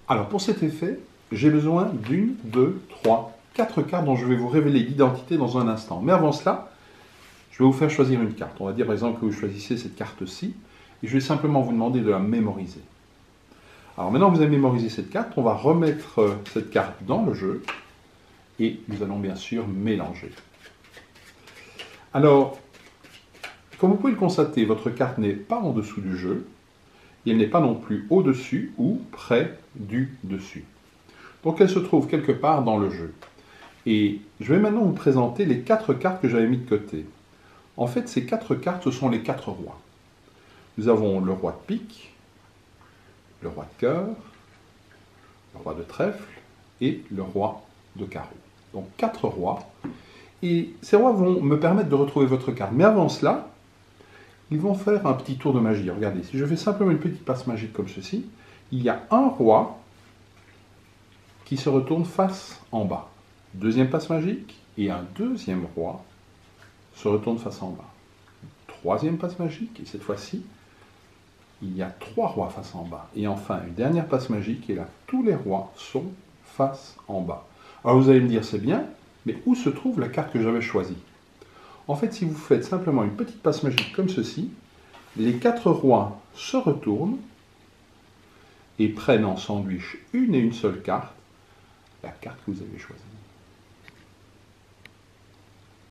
Alors pour cet effet, j'ai besoin d'une, deux, trois, quatre cartes dont je vais vous révéler l'identité dans un instant. Mais avant cela, je vais vous faire choisir une carte. On va dire par exemple que vous choisissez cette carte-ci, et je vais simplement vous demander de la mémoriser. Alors maintenant que vous avez mémorisé cette carte, on va remettre cette carte dans le jeu, et nous allons bien sûr mélanger. Alors, comme vous pouvez le constater, votre carte n'est pas en dessous du jeu, et elle n'est pas non plus au-dessus ou près du dessus. Donc elle se trouve quelque part dans le jeu. Et je vais maintenant vous présenter les quatre cartes que j'avais mis de côté. En fait, ces quatre cartes, ce sont les quatre rois. Nous avons le roi de pique, le roi de cœur, le roi de trèfle et le roi de carreau. Donc quatre rois. Et ces rois vont me permettre de retrouver votre carte. Mais avant cela, ils vont faire un petit tour de magie. Regardez, si je fais simplement une petite passe magique comme ceci, il y a un roi qui se retourne face en bas. Deuxième passe magique, et un deuxième roi se retourne face en bas. Troisième passe magique, et cette fois-ci, il y a trois rois face en bas. Et enfin, une dernière passe magique, et là, tous les rois sont face en bas. Alors vous allez me dire, c'est bien, mais où se trouve la carte que j'avais choisie? En fait, si vous faites simplement une petite passe magique comme ceci, les quatre rois se retournent et prennent en sandwich une et une seule carte, la carte que vous avez choisie.